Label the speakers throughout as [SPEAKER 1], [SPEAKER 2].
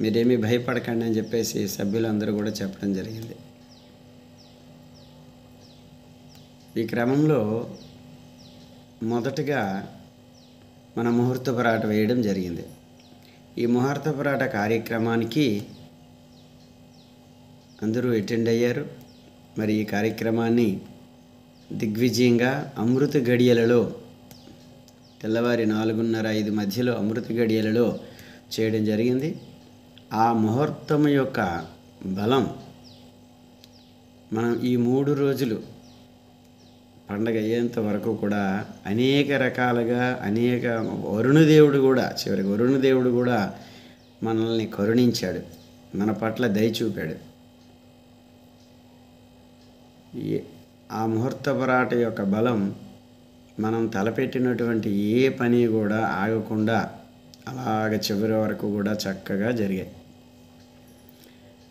[SPEAKER 1] మీరేమీ భయపడకండి అని చెప్పేసి సభ్యులందరూ కూడా చెప్పడం జరిగింది. ఈ క్రమంలో మొదటగా మన ముహూర్తపురాట వేయడం జరిగింది. ఈ ముహూర్తపురాట కార్యక్రమానికి అందరూ అటెండ్ అయ్యారు. మరి ఈ కార్యక్రమాన్ని దిగ్విజయంగా అమృత గడియలలో తెల్లవారి 4:30-5 మధ్యలో అమృత గడియలలో చేయడం జరిగింది. ఆ ముహూర్తం యొక్క బలం మనం ఈ 3 రోజులు పండగ అయ్యేంత వరకు కూడా అనేక రకాలుగా వరుణదేవుడు కూడా చివరికి వరుణదేవుడు కూడా మనల్ని కరుణించాడు, మన పట్ల దయ చూపాడు. ఆ ముహూర్తపురాట యొక్క బలం మనం తలపెట్టినటువంటి ఏ పని కూడా ఆగకుండా అలాగ చివరి వరకు కూడా చక్కగా జరిగాయి.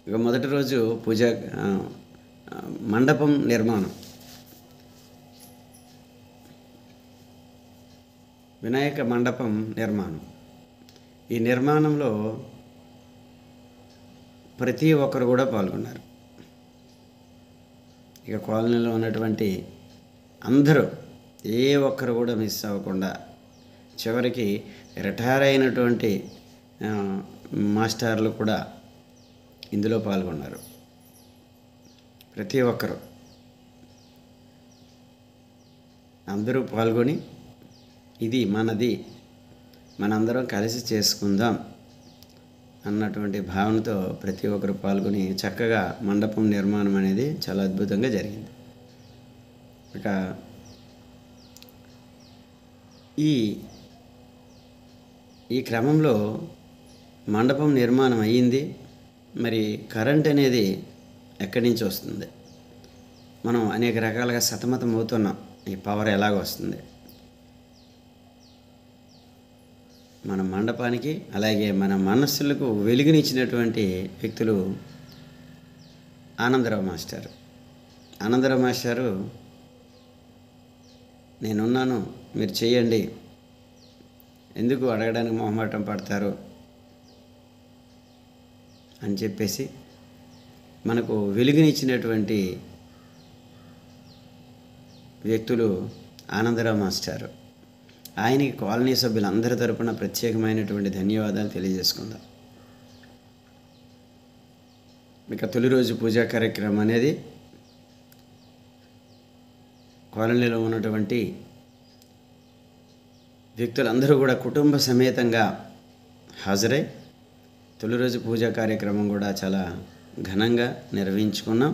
[SPEAKER 1] ఇక మొదటి రోజు మండపం నిర్మాణం, వినాయక మండపం నిర్మాణం. ఈ నిర్మాణంలో ప్రతి ఒక్కరు కూడా పాల్గొన్నారు. ఇక కాలనీలో ఉన్నటువంటి అందరూ ఏ ఒక్కరు కూడా మిస్ అవ్వకుండా చివరికి రిటైర్ అయినటువంటి మాస్టర్లు కూడా ఇందులో పాల్గొన్నారు. ప్రతి ఒక్కరు అందరూ పాల్గొని ఇది మనది, మనందరం కలిసి చేసుకుందాం అన్నటువంటి భావనతో ప్రతి ఒక్కరు పాల్గొని చక్కగా మండపం నిర్మాణం అనేది చాలా అద్భుతంగా జరిగింది. ఇక ఈ క్రమంలో మండపం నిర్మాణం అయ్యింది. మరి కరెంట్ అనేది ఎక్కడి నుంచి వస్తుంది? మనం అనేక రకాలుగా సతమతం అవుతున్నాం. ఈ పవర్ ఎలాగ వస్తుంది? మన మండపానికి అలాగే మన మనస్సులకు వెలుగునిచ్చినటువంటి వ్యక్తులు ఆనందరావు మాస్టారు. ఆనందరావు మాస్టారు నేనున్నాను, మీరు చేయండి, ఎందుకు అడగడానికి మొహమాటం పడతారు అని చెప్పేసి మనకు వెలుగునిచ్చినటువంటి వ్యక్తులు ఆనందరావు మాస్టారు. ఆయనకి కాలనీ సభ్యులందరి తరపున ప్రత్యేకమైనటువంటి ధన్యవాదాలు తెలియజేసుకుందాం. ఇక తొలి రోజు పూజా కార్యక్రమం అనేది కాలనీలో ఉన్నటువంటి వ్యక్తులందరూ కూడా కుటుంబ సమేతంగా హాజరై తొలి రోజు పూజా కార్యక్రమం కూడా చాలా ఘనంగా నిర్వహించుకున్నాం.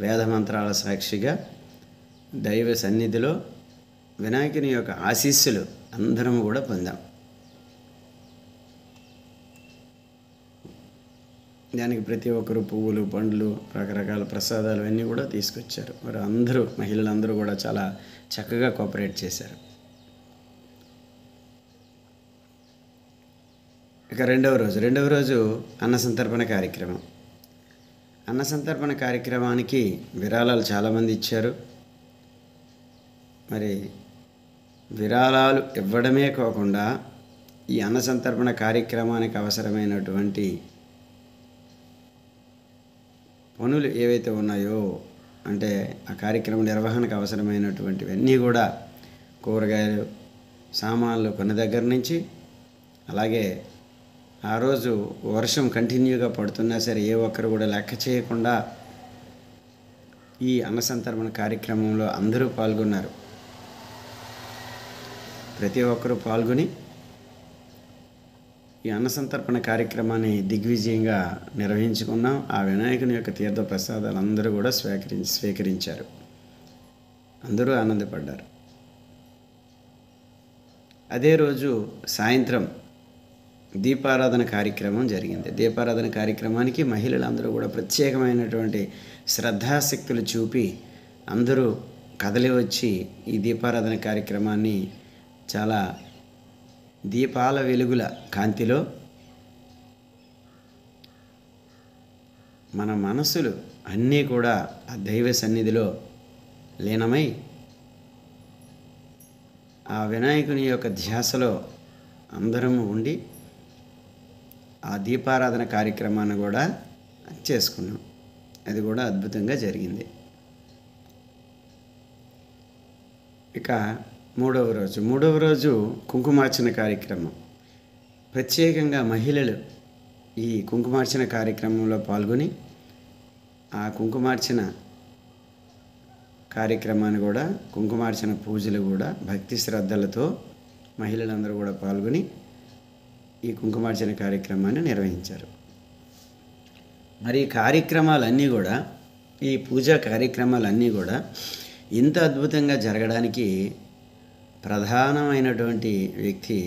[SPEAKER 1] వేదమంత్రాల సాక్షిగా దైవ సన్నిధిలో వినాయకుని యొక్క ఆశీస్సులు అందరం కూడా పొందాం. దానికి ప్రతి ఒక్కరు పువ్వులు, పండ్లు, రకరకాల ప్రసాదాలు అన్నీ కూడా తీసుకొచ్చారు. మరి అందరూ మహిళలందరూ కూడా చాలా చక్కగా కోఆపరేట్ చేశారు. ఇక రెండవ రోజు అన్న సంతర్పణ కార్యక్రమం. అన్న సంతర్పణ కార్యక్రమానికి విరాళాలు చాలామంది ఇచ్చారు. మరి విరాళాలు ఇవ్వడమే కాకుండా ఈ అన్న సంతర్పణ కార్యక్రమానికి అవసరమైనటువంటి పనులు ఏవైతే ఉన్నాయో, అంటే ఆ కార్యక్రమ నిర్వహణకు అవసరమైనటువంటివన్నీ కూడా కూరగాయలు, సామాన్లు కొన్ని దగ్గర నుంచి, అలాగే ఆ రోజు వర్షం కంటిన్యూగా పడుతున్నా సరే ఏ ఒక్కరు కూడా లెక్క చేయకుండా ఈ అన్న సంతర్పణ కార్యక్రమంలో అందరూ పాల్గొన్నారు. ప్రతి ఒక్కరూ పాల్గొని ఈ అన్న సంతర్పణ కార్యక్రమాన్ని దిగ్విజయంగా నిర్వహించుకున్నాం. ఆ వినాయకుని యొక్క తీర్థ ప్రసాదాలు అందరూ కూడా స్వీకరించారు. అందరూ ఆనందపడ్డారు. అదే రోజు సాయంత్రం దీపారాధన కార్యక్రమం జరిగింది. దీపారాధన కార్యక్రమానికి మహిళలందరూ కూడా ప్రత్యేకమైనటువంటి శ్రద్ధాశక్తులు చూపి అందరూ కదలి వచ్చి ఈ దీపారాధన కార్యక్రమాన్ని చాలా దీపాల వెలుగుల కాంతిలో మన మనసులు అన్నీ కూడా ఆ దైవ సన్నిధిలో లీనమై ఆ వినాయకుని యొక్క ధ్యాసలో అందరము ఉండి ఆ దీపారాధన కార్యక్రమాన్ని కూడా చేసుకున్నాం. అది కూడా అద్భుతంగా జరిగింది. ఇక మూడవ రోజు కుంకుమార్చన కార్యక్రమం. ప్రత్యేకంగా మహిళలు ఈ కుంకుమార్చన కార్యక్రమంలో పాల్గొని ఆ కుంకుమార్చన కార్యక్రమాన్ని కూడా, కుంకుమార్చన పూజలు కూడా భక్తి శ్రద్ధలతో మహిళలందరూ కూడా పాల్గొని ఈ కుంకుమార్చన కార్యక్రమాన్ని నిర్వహించారు. మరి ఈ కార్యక్రమాలన్నీ కూడా, ఈ పూజా కార్యక్రమాలన్నీ కూడా ఇంత అద్భుతంగా జరగడానికి ప్రధానమైనటువంటి వ్యక్తి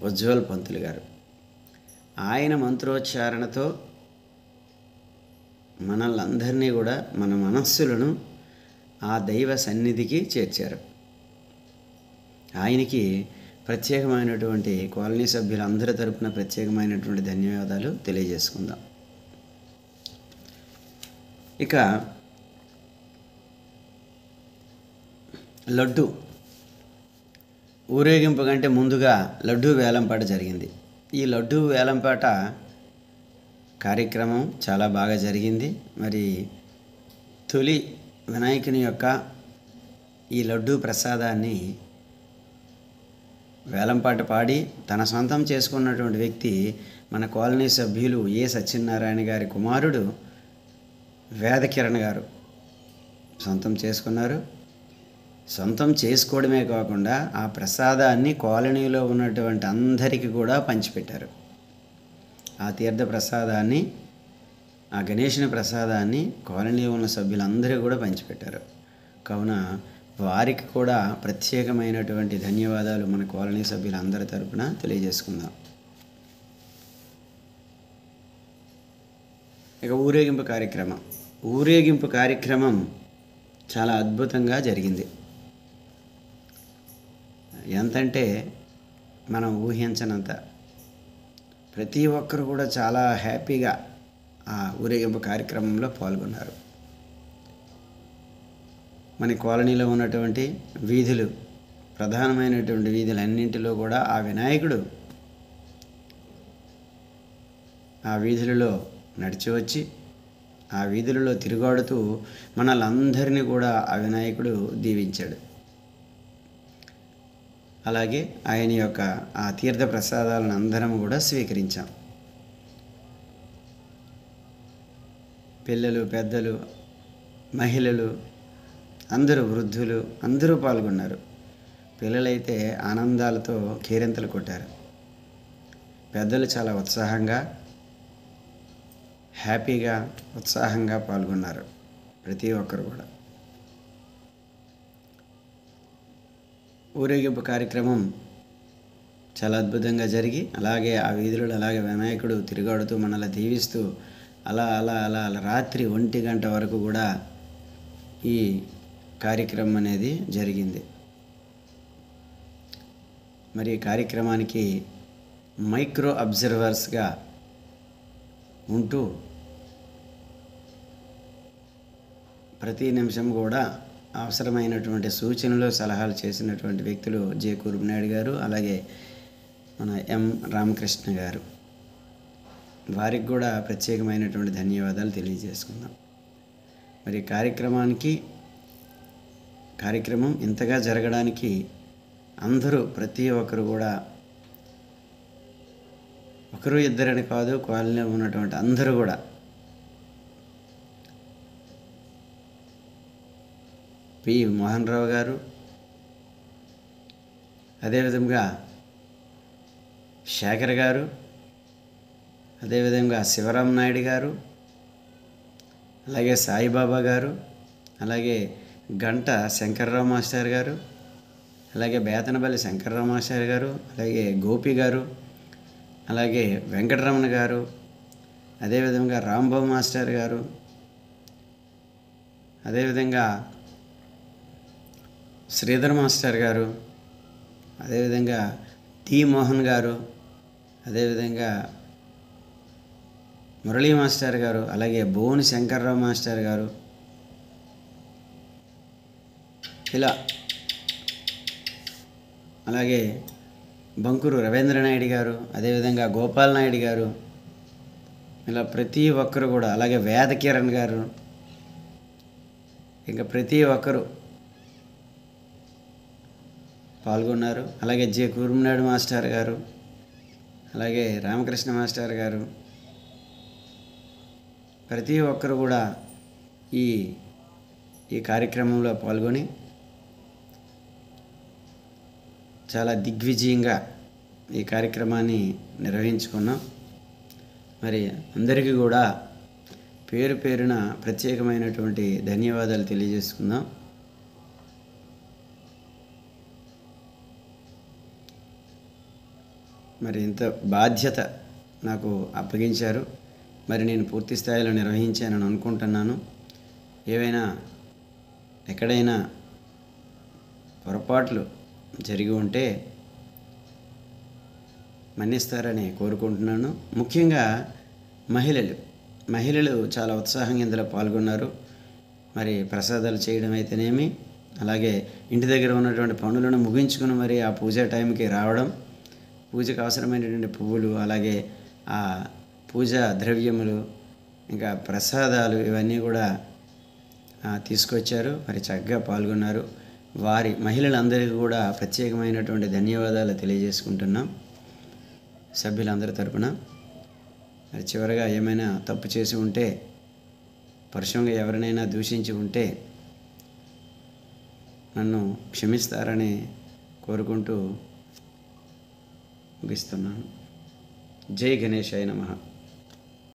[SPEAKER 1] ఉజ్వల్ పంతులు గారు. ఆయన మంత్రోచ్చారణతో మనల్నందరినీ కూడా, మన మనస్సులను ఆ దైవ సన్నిధికి చేర్చారు. ఆయనకి ప్రత్యేకమైనటువంటి కాలనీ సభ్యులందరి తరపున ప్రత్యేకమైనటువంటి ధన్యవాదాలు తెలియజేసుకుందాం. ఇక లడ్డు ఊరేగింపు కంటే ముందుగా లడ్డూ వేలంపాట జరిగింది. ఈ లడ్డూ వేలంపాట కార్యక్రమం చాలా బాగా జరిగింది. మరి తొలి వినాయకుని యొక్క ఈ లడ్డూ ప్రసాదాన్ని వేలంపాట పాడి తన సొంతం చేసుకున్నటువంటి వ్యక్తి మన కాలనీ సభ్యులు ఏ సత్యనారాయణ గారి కుమారుడు వేదకిరణ్ గారు సొంతం చేసుకున్నారు. సొంతం చేసుకోవడమే కాకుండా ఆ ప్రసాదాన్ని కాలనీలో ఉన్నటువంటి అందరికీ కూడా పంచిపెట్టారు. ఆ తీర్థ ప్రసాదాన్ని, ఆ గణేశుని ప్రసాదాన్ని కాలనీలో ఉన్న సభ్యులందరూ కూడా పంచిపెట్టారు. కావున వారికి కూడా ప్రత్యేకమైనటువంటి ధన్యవాదాలు మన కాలనీ సభ్యులందరి తరపున తెలియజేసుకుందాం. ఇక ఊరేగింపు కార్యక్రమం చాలా అద్భుతంగా జరిగింది. ఎంతంటే మనం ఊహించనంత. ప్రతి ఒక్కరు కూడా చాలా హ్యాపీగా ఆ ఊరేగింపు కార్యక్రమంలో పాల్గొన్నారు. మన కాలనీలో ఉన్నటువంటి వీధులు, ప్రధానమైనటువంటి వీధులన్నింటిలో కూడా ఆ వినాయకుడు ఆ వీధులలో నడిచి వచ్చి ఆ వీధులలో తిరుగాడుతూ మనలందరినీ కూడా ఆ వినాయకుడు దీవించాడు. అలాగే ఆయన యొక్క ఆ తీర్థ ప్రసాదాలను అందరం కూడా స్వీకరించాం. పిల్లలు, పెద్దలు, మహిళలు, అందరూ, వృద్ధులు అందరూ పాల్గొన్నారు. పిల్లలైతే ఆనందాలతో కేరింతలు కొట్టారు. పెద్దలు చాలా ఉత్సాహంగా, హ్యాపీగా, ఉత్సాహంగా పాల్గొన్నారు. ప్రతి ఒక్కరు కూడా. ఊరేగింపు కార్యక్రమం చాలా అద్భుతంగా జరిగి, అలాగే ఆ వీధులలో అలాగే వినాయకుడు తిరుగాడుతూ మనల్ని దీవిస్తూ అలా రాత్రి 1 గంట వరకు కూడా ఈ కార్యక్రమం అనేది జరిగింది. మరి ఈ కార్యక్రమానికి మైక్రో అబ్జర్వర్స్గా ఉంటూ ప్రతి నిమిషం కూడా అవసరమైనటువంటి సూచనలు, సలహాలు చేసినటువంటి వ్యక్తులు జె. కురుబనాయుడు గారు, అలాగే మన ఎం. రామకృష్ణ గారు. వారికి కూడా ప్రత్యేకమైనటువంటి ధన్యవాదాలు తెలియజేసుకుందాం. మరి కార్యక్రమం ఇంతగా జరగడానికి అందరూ, ప్రతి ఒక్కరు కూడా, ఒకరు ఇద్దరని కాదు, కాలనీలో ఉన్నటువంటి అందరూ కూడా పి. మోహన్ రావు గారు, అదేవిధంగా శేఖర్ గారు, అదేవిధంగా శివరాం నాయుడు గారు, అలాగే సాయిబాబా గారు, అలాగే గంట శంకర్రావు మాస్టర్ గారు, అలాగే బేతనపల్లి శంకర్రావు మాస్టర్ గారు, అలాగే గోపి గారు, అలాగే వెంకటరమణ గారు, అదేవిధంగా రాంబాబు మాస్టర్ గారు, అదేవిధంగా శ్రీధర్ మాస్టర్ గారు, అదేవిధంగా టి. మోహన్ గారు, అదేవిధంగా మురళీ మాస్టర్ గారు, అలాగే బోని శంకర్రావు మాస్టర్ గారు, ఇలా అలాగే బంకురు రవీంద్రనాయుడు గారు, అదేవిధంగా గోపాల్ నాయుడు గారు, ఇలా ప్రతి ఒక్కరు కూడా, అలాగే వేద కిరణ్ గారు, ఇంకా ప్రతి ఒక్కరు పాల్గొన్నారు. అలాగే జె కురుమనాయుడు మాస్టర్ గారు, అలాగే రామకృష్ణ మాస్టర్ గారు, ప్రతి ఒక్కరు కూడా ఈ ఈ కార్యక్రమంలో పాల్గొని చాలా దిగ్విజయంగా ఈ కార్యక్రమాన్ని నిర్వహించుకున్నాం. మరి అందరికీ కూడా పేరు పేరున ప్రత్యేకమైనటువంటి ధన్యవాదాలు తెలియజేసుకుందాం. మరి ఇంత బాధ్యత నాకు అప్పగించారు. మరి నేను పూర్తి స్థాయిలో నిర్వహించానని అనుకుంటున్నాను. ఏవైనా ఎక్కడైనా పొరపాట్లు జరిగి ఉంటే మన్నిస్తారని కోరుకుంటున్నాను. ముఖ్యంగా మహిళలు చాలా ఉత్సాహంగా ఇందులో పాల్గొన్నారు. మరి ప్రసాదాలు చేయడం అయితేనేమి, అలాగే ఇంటి దగ్గర ఉన్నటువంటి పనులను ముగించుకుని మరి ఆ పూజా టైంకి రావడం, పూజకు అవసరమైనటువంటి పువ్వులు, అలాగే ఆ పూజా ద్రవ్యములు, ఇంకా ప్రసాదాలు ఇవన్నీ కూడా తీసుకొచ్చారు. మరి చక్కగా పాల్గొన్నారు. మహిళలందరికీ కూడా ప్రత్యేకమైనటువంటి ధన్యవాదాలు తెలియజేసుకుంటున్నాం సభ్యులందరి తరపున. మరి చివరగా ఏమైనా తప్పు చేసి ఉంటే, పరుషంగా ఎవరినైనా దూషించి ఉంటే నన్ను క్షమిస్తారని కోరుకుంటూ ముగిస్తున్నాను. జై గణేశాయ నమః.